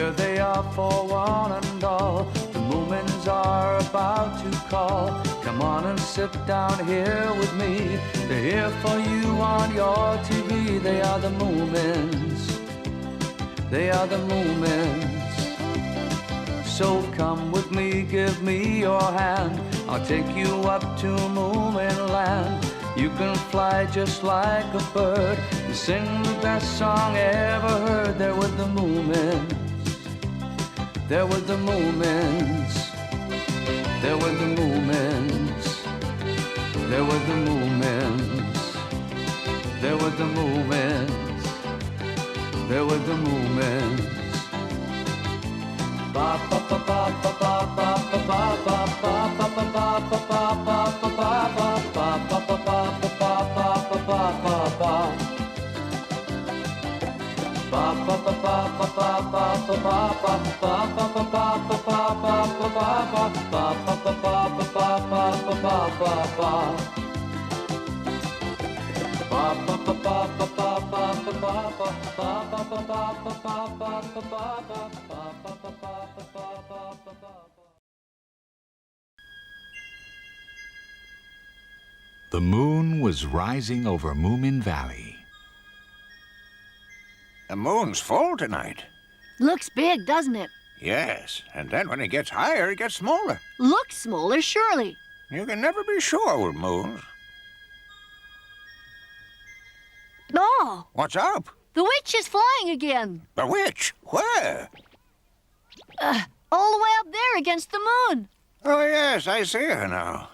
Here they are for one and all. The Moomins are about to call. Come on and sit down here with me. They're here for you on your TV. They are the Moomins. They are the Moomins. So come with me, give me your hand. I'll take you up to Moomin land. You can fly just like a bird and sing the best song ever heard. There with the Moomins. There with the Moomins. There with the Moomins. There with the Moomins. There with the Moomins. There with the Moomins. Ba ba ba ba ba ba ba ba ba ba ba ba ba ba ba ba The moon was rising over Moomin Valley. The moon's full tonight. Looks big, doesn't it? Yes, and then when it gets higher, it gets smaller. Looks smaller, surely. You can never be sure with moons. Oh, What's up? the witch is flying again. The witch? Where? All the way up there against the moon. Oh, yes, I see her now.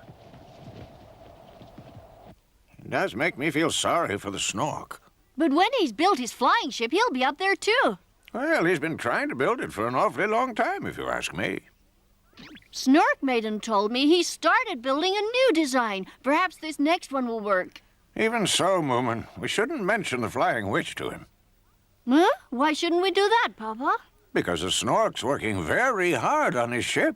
It does make me feel sorry for the Snork. But when he's built his flying ship, he'll be up there too. Well, he's been trying to build it for an awfully long time, if you ask me. Snorkmaiden told me he started building a new design. Perhaps this next one will work. Even so, Moomin, we shouldn't mention the flying witch to him. Huh? Why shouldn't we do that, Papa? Because the Snork's working very hard on his ship.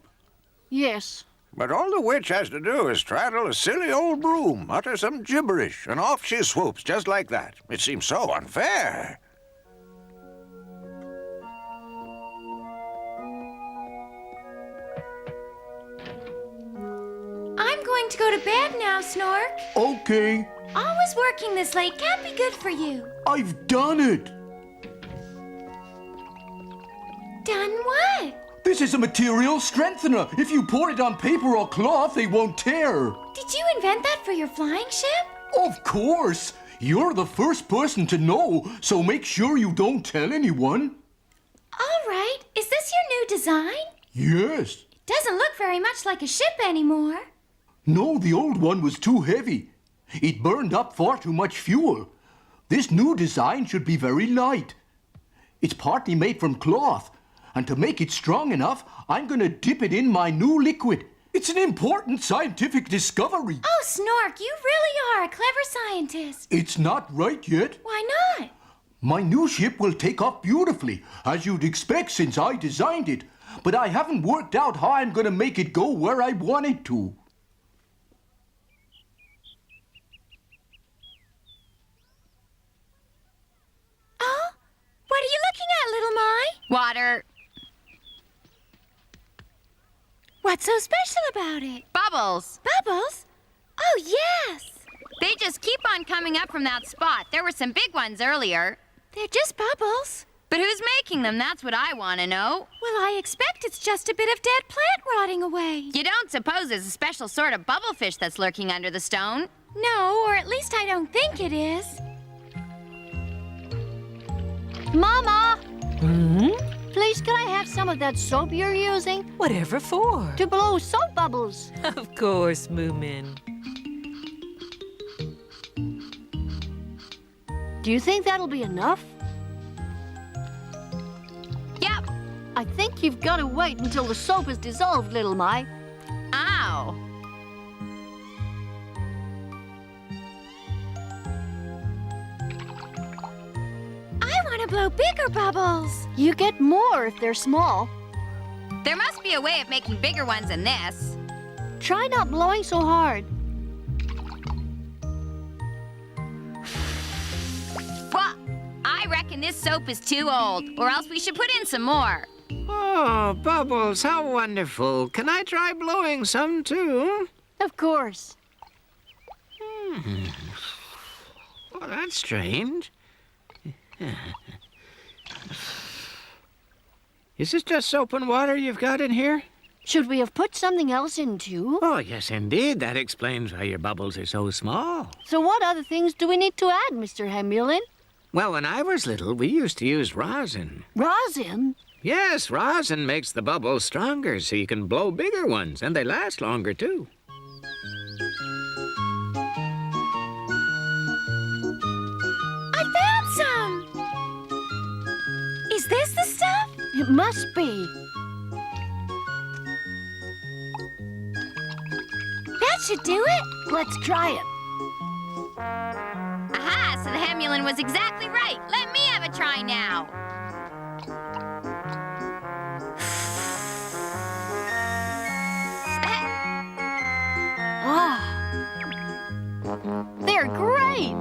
Yes. But all the witch has to do is straddle a silly old broom, utter some gibberish, and off she swoops, just like that. It seems so unfair. I'm going to go to bed now, Snork. Okay, Always working this late can't be good for you. I've done it. Done what? This is a material strengthener. If you pour it on paper or cloth, they won't tear. Did you invent that for your flying ship? Of course. You're the first person to know, so make sure you don't tell anyone. All right. Is this your new design? Yes. Doesn't look very much like a ship anymore. No, the old one was too heavy. It burned up far too much fuel. This new design should be very light. It's partly made from cloth, and to make it strong enough, I'm going to dip it in my new liquid. It's an important scientific discovery. Oh, Snork, you really are a clever scientist. It's not right yet. Why not? My new ship will take off beautifully, as you'd expect since I designed it. But I haven't worked out how I'm going to make it go where I want it to. Oh, what are you looking at, Little My? Water. What's so special about it? Bubbles. Bubbles? Oh, yes. They just keep on coming up from that spot. There were some big ones earlier. They're just bubbles. But who's making them? That's what I want to know. Well, I expect it's just a bit of dead plant rotting away. You don't suppose there's a special sort of bubblefish that's lurking under the stone? No, or at least I don't think it is. Mama! Please, can I have some of that soap you're using? Whatever for? To blow soap bubbles. Of course, Moomin. Do you think that'll be enough? Yep. I think you've got to wait until the soap is dissolved, Little My. Ow. I want to blow bigger bubbles. You get more if they're small. There must be a way of making bigger ones than this. Try not blowing so hard. Well, I reckon this soap is too old, or else we should put in some more. Oh, Bubbles, how wonderful. Can I try blowing some too? Of course. Oh, that's strange. Is this just soap and water you've got in here? Should we have put something else in too? Oh, yes, indeed. That explains why your bubbles are so small. So what other things do we need to add, Mr. Hamulin? Well, when I was little, we used to use rosin. Rosin? Yes, rosin makes the bubbles stronger so you can blow bigger ones, and they last longer, too. I found some! Is this the stuff? It must be. That should do it. Let's try it. Aha, so the Hamulin was exactly right. Let me have a try now. Ah. They're great.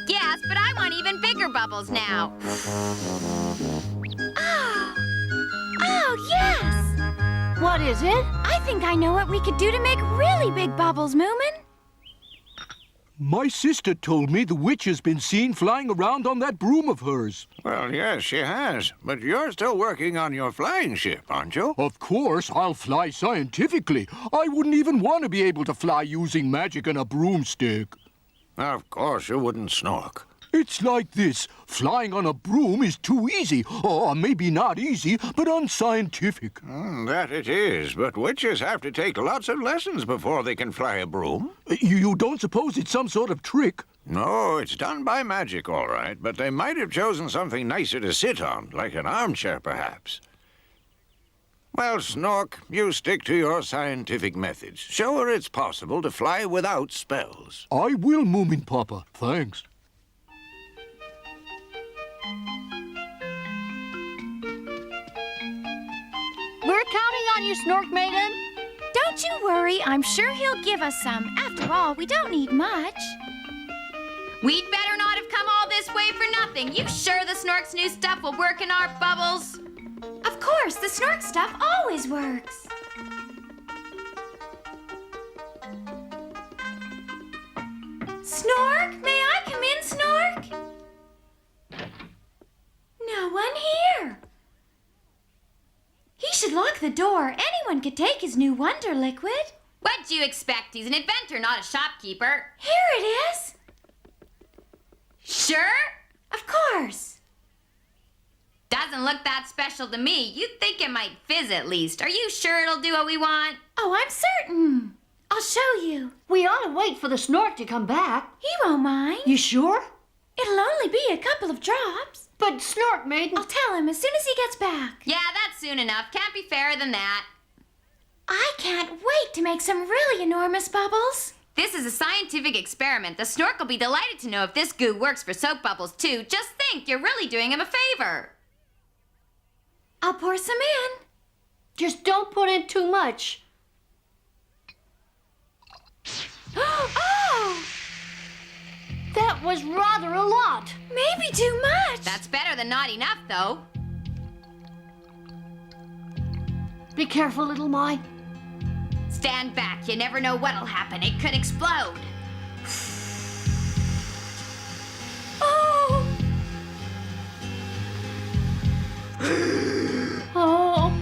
Yes, but I want even bigger bubbles now. Oh, yes! What is it? I think I know what we could do to make really big bubbles, Moomin. My sister told me the witch has been seen flying around on that broom of hers. Well, yes, she has. But you're still working on your flying ship, aren't you? Of course, I'll fly scientifically. I wouldn't even want to be able to fly using magic and a broomstick. Of course you wouldn't, Snork. It's like this. Flying on a broom is too easy. Or maybe not easy, but unscientific. That it is, but witches have to take lots of lessons before they can fly a broom. You don't suppose it's some sort of trick? No, it's done by magic, all right, but they might have chosen something nicer to sit on, like an armchair, perhaps. Well, Snork, you stick to your scientific methods. Show her it's possible to fly without spells. I will, Moomin Papa. Thanks. We're counting on you, Snorkmaiden. Don't you worry. I'm sure he'll give us some. After all, we don't need much. We'd better not have come all this way for nothing. You sure the Snork's new stuff will work in our bubbles? Of course, the Snork stuff always works. Snork? May I come in, Snork? No one here. He should lock the door. Anyone could take his new wonder liquid. What'd you expect? He's an inventor, not a shopkeeper. Here it is. Sure? Of course. Doesn't look that special to me. You'd think it might fizz at least. Are you sure it'll do what we want? Oh, I'm certain. I'll show you. We ought to wait for the Snork to come back. He won't mind. You sure? It'll only be a couple of drops. But Snorkmaiden... I'll tell him as soon as he gets back. Yeah, that's soon enough. Can't be fairer than that. I can't wait to make some really enormous bubbles. This is a scientific experiment. The Snork will be delighted to know if this goo works for soap bubbles, too. Just think, you're really doing him a favor. I'll pour some in. Just don't put in too much. Oh! That was rather a lot. Maybe too much. That's better than not enough, though. Be careful, Little My. Stand back. You never know what'll happen. It could explode. Oh! Oh.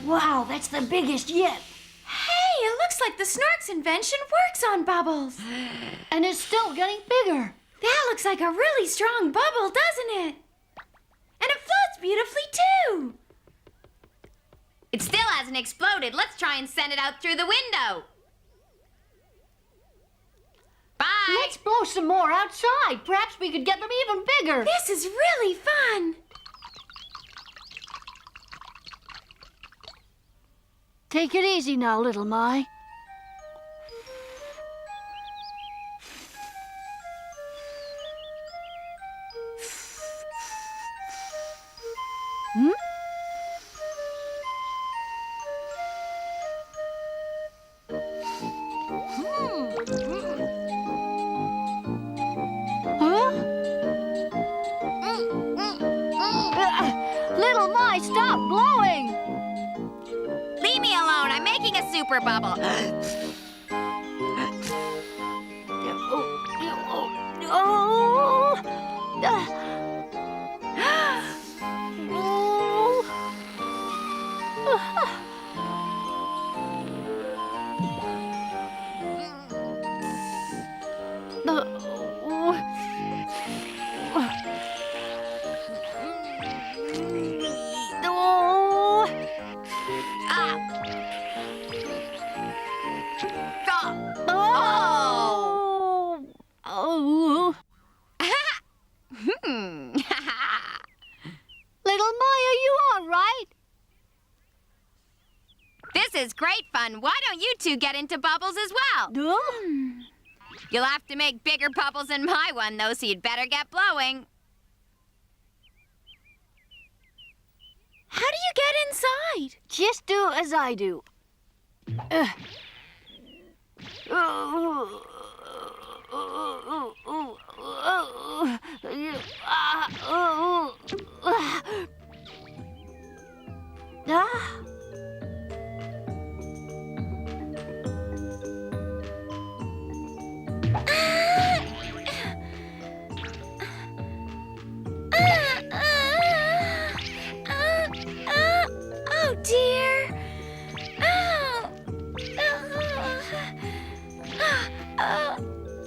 Wow, that's the biggest yet. Hey, it looks like the Snork's invention works on bubbles. And it's still getting bigger. That looks like a really strong bubble, doesn't it? And it floats beautifully, too. It still hasn't exploded. Let's try and send it out through the window. Bye. Let's blow some more outside. Perhaps we could get them even bigger. This is really fun. Take it easy now, Little My. Hmm? Huh? My, stop blowing! Leave me alone. I'm making a super bubble. Little My, are you all right? This is great fun. Why don't you two get into bubbles as well? You'll have to make bigger bubbles than my one, though, so you'd better get blowing. How do you get inside? Just do as I do. Oh dear.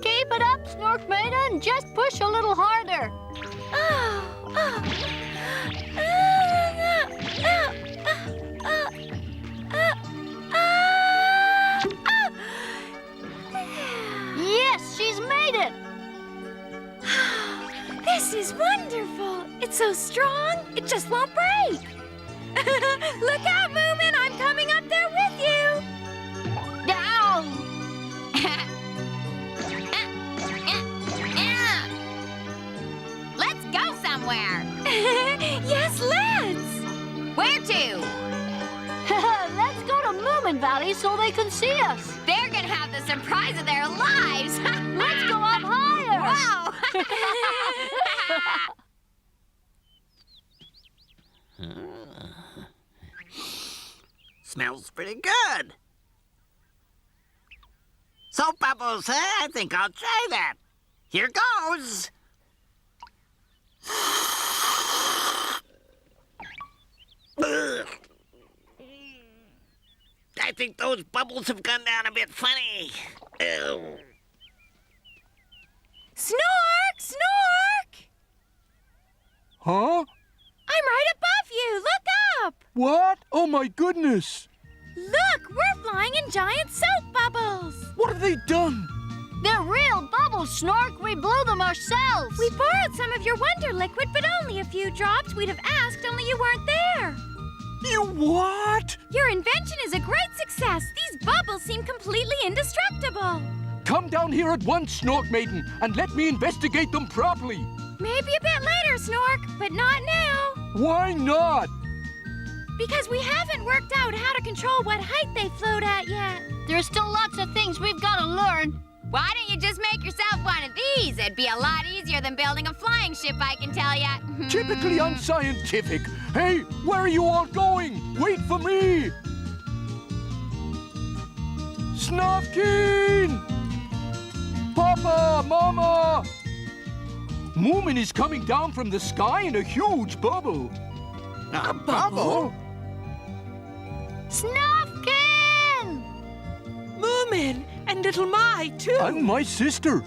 Keep it up, Snorkmaiden. Just push a little harder. Yes, she's made it. This is wonderful. It's so strong, it just won't break. Look out, Moomin. I'm coming up there with you. Down. Let's go somewhere. Yes, let's. Where to? Let's go to Moomin Valley so they can see us. They're gonna have the surprise of their lives. Let's go up higher. Wow. Smells pretty good. Soap bubbles, huh? I think I'll try that. Here goes. Ugh. I think those bubbles have gone down a bit funny. Ew. Snork! Snork! Huh? I'm right above you. Look up. What? Oh, my goodness. Look, we're flying in giant soap bubbles. What have they done? They're real bubbles, Snork. We blew them ourselves. We borrowed some of your wonder liquid, but only a few drops. We'd have asked, only you weren't there. You what? Your invention is a great success. These bubbles seem completely indestructible. Come down here at once, Snorkmaiden, and let me investigate them properly. Maybe a bit later, Snork, but not now. Why not? Because we haven't worked out how to control what height they float at yet. There's still lots of things we've got to learn. Why don't you just make yourself one of these? It'd be a lot easier than building a flying ship, I can tell ya. Typically unscientific. Hey, where are you all going? Wait for me! Snufkin! Papa, Mama! Moomin is coming down from the sky in a huge bubble. A bubble? Snufkin! Moomin and Little My, too. And my sister.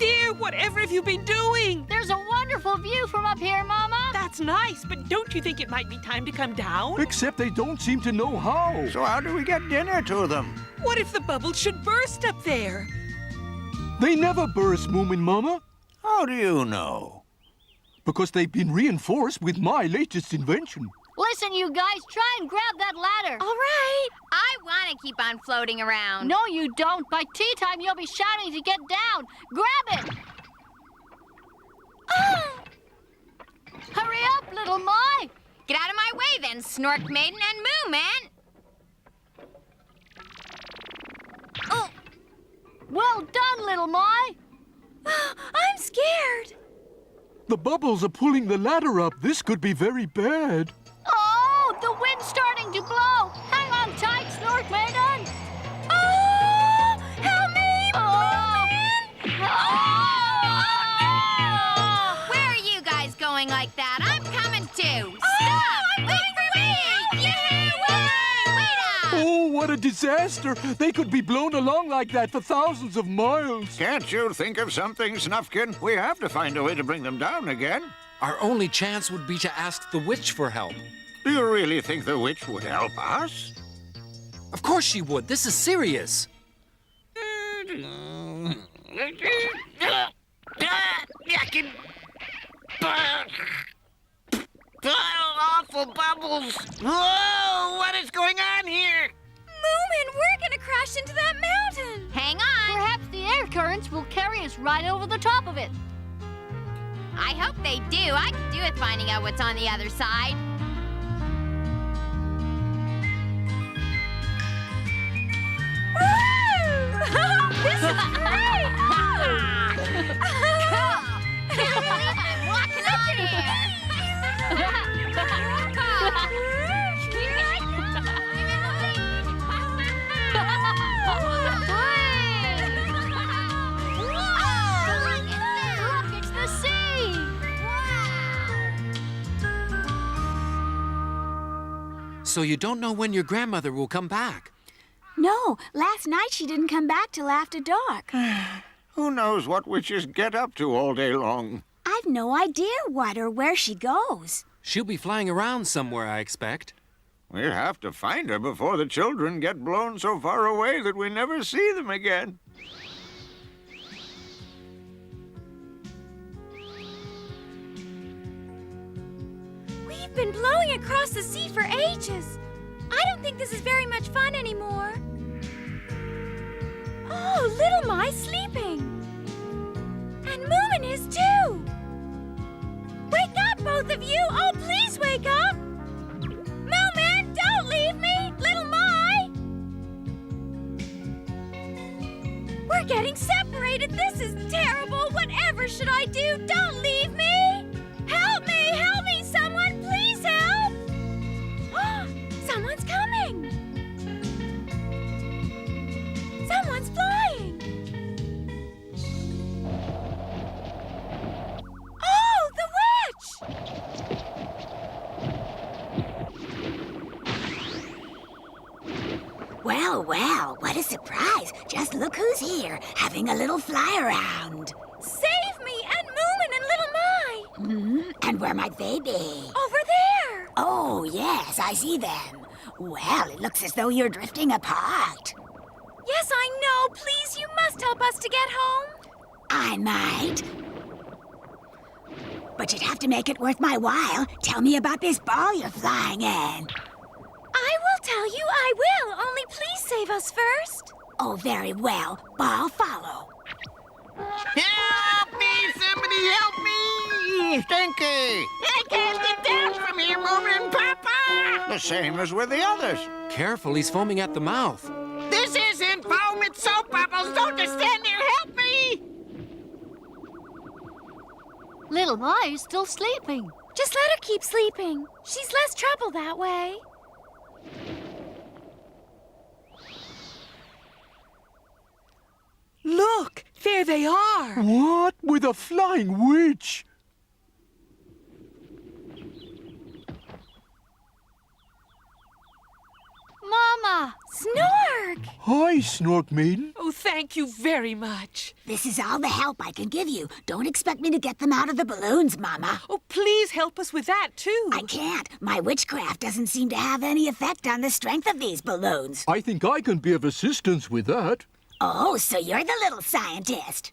Dear, whatever have you been doing? There's a wonderful view from up here, Mama. That's nice, but don't you think it might be time to come down? Except they don't seem to know how. So how do we get dinner to them? What if the bubbles should burst up there? They never burst, Moomin Mama, How do you know? because they've been reinforced with my latest invention. Listen, you guys, try and grab that ladder. All right. I want to keep on floating around. No, you don't. By tea time, you'll be shouting to get down. Grab it. Hurry up, Little My. Get out of my way then, Snorkmaiden and Moomin. Oh, Well done, Little My. I'm scared. The bubbles are pulling the ladder up. This could be very bad. Oh! to blow. Hang on tight, Snorkmaiden. Oh! Help me, Moomin! Where are you guys going like that? I'm coming too. Oh, Stop! I'm Wait for me! Wait up! Oh, what a disaster! They could be blown along like that for thousands of miles. Can't you think of something, Snufkin? We have to find a way to bring them down again. Our only chance would be to ask the witch for help. Do you really think the witch would help us? Of course she would. This is serious. Awful bubbles. Whoa, what is going on here? Moomin, we're gonna crash into that mountain. Hang on. Perhaps the air currents will carry us right over the top of it. I hope they do. I can do with finding out what's on the other side. This is great! Can't believe I'm walking on air. Look, it's the sea. So you don't know when your grandmother will come back. No, last night she didn't come back till after dark. Who knows what witches get up to all day long? I've no idea what or where she goes. She'll be flying around somewhere, I expect. We'll have to find her before the children get blown so far away that we never see them again. We've been blowing across the sea for ages. I don't think this is very much fun anymore. Oh, Little My's sleeping. And Moomin is too. Wake up, both of you! Oh, please wake up! Moomin, don't leave me! Little My! We're getting separated. This is terrible. Whatever should I do? Don't leave me! Help me! Help me! Someone, please help! Someone's coming! Someone's flying! Oh, the witch! Well, well, what a surprise. Just look who's here, having a little fly around. Save me and Moomin and Little My! And where might they be? Over there! Oh, yes, I see them. Well, it looks as though you're drifting apart. Yes, I know. Please, you must help us to get home. I might. But you'd have to make it worth my while. Tell me about this ball you're flying in. I will tell you, I will. Only please save us first. Oh, very well. Ball follow. Help me! Somebody help me! Stinky! I can't get down from here, Moomin, Papa! The same as with the others. Careful, he's foaming at the mouth. This isn't foam, it's soap bubbles! Don't just stand there, help me! Little My is still sleeping. Just let her keep sleeping. She's less trouble that way. Look, there they are. What? With a flying witch? Mama! Snork! Hi, Snorkmaiden. Oh, thank you very much. This is all the help I can give you. Don't expect me to get them out of the balloons, Mama. Oh, please help us with that, too. I can't. My witchcraft doesn't seem to have any effect on the strength of these balloons. I think I can be of assistance with that. Oh, so you're the little scientist.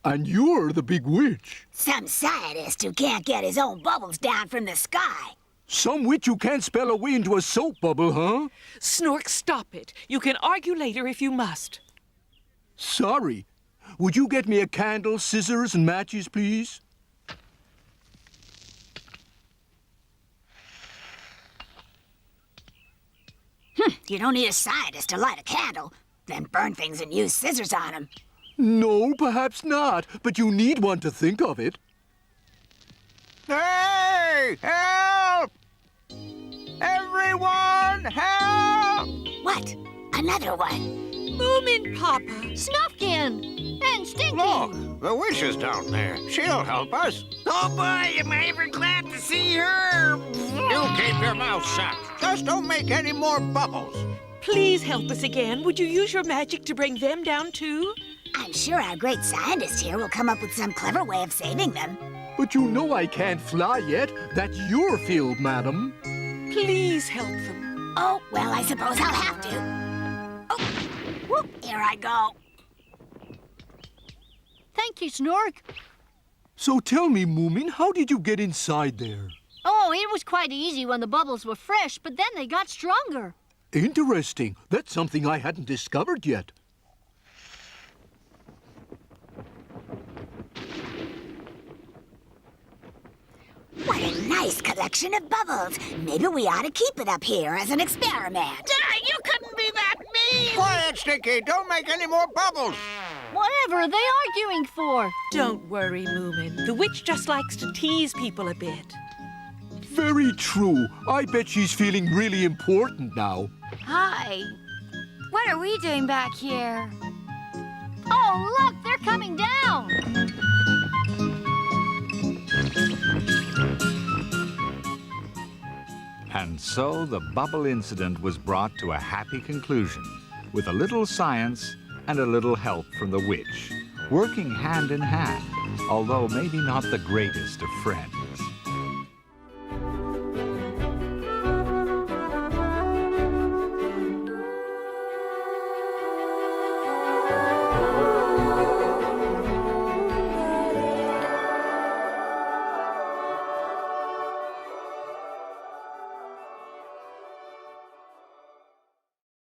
And you're the big witch. Some scientist who can't get his own bubbles down from the sky. Some witch who can't spell a way into a soap bubble, huh? Snork, stop it. You can argue later if you must. Sorry. Would you get me a candle, scissors, and matches, please? You don't need a scientist to light a candle, then burn things and use scissors on them. No, perhaps not, but you need one to think of it. Hey! Help! Everyone! help! What? Another one? Moomin, Papa. Snuffkin! And Stinky! Look, the witch is down there. She'll help us. Oh, boy, am I ever glad to see her. You keep your mouth shut. Just don't make any more bubbles. Please help us again. Would you use your magic to bring them down, too? I'm sure our great scientist here will come up with some clever way of saving them. But you know I can't fly yet. That's your field, madam. Please help them. Oh, well, I suppose I'll have to. Oh, whoop, here I go. Thank you, Snork. So tell me, Moomin, how did you get inside there? Oh, it was quite easy when the bubbles were fresh, but then they got stronger. Interesting. That's something I hadn't discovered yet. What a nice collection of bubbles. Maybe we ought to keep it up here as an experiment. You couldn't be that mean! Quiet, Stinky. Don't make any more bubbles. Whatever are they arguing for? Don't worry, Moomin. The witch just likes to tease people a bit. Very true. I bet she's feeling really important now. Hi. What are we doing back here? Oh, look, they're coming down. And so the bubble incident was brought to a happy conclusion, with a little science and a little help from the witch, working hand in hand, although maybe not the greatest of friends.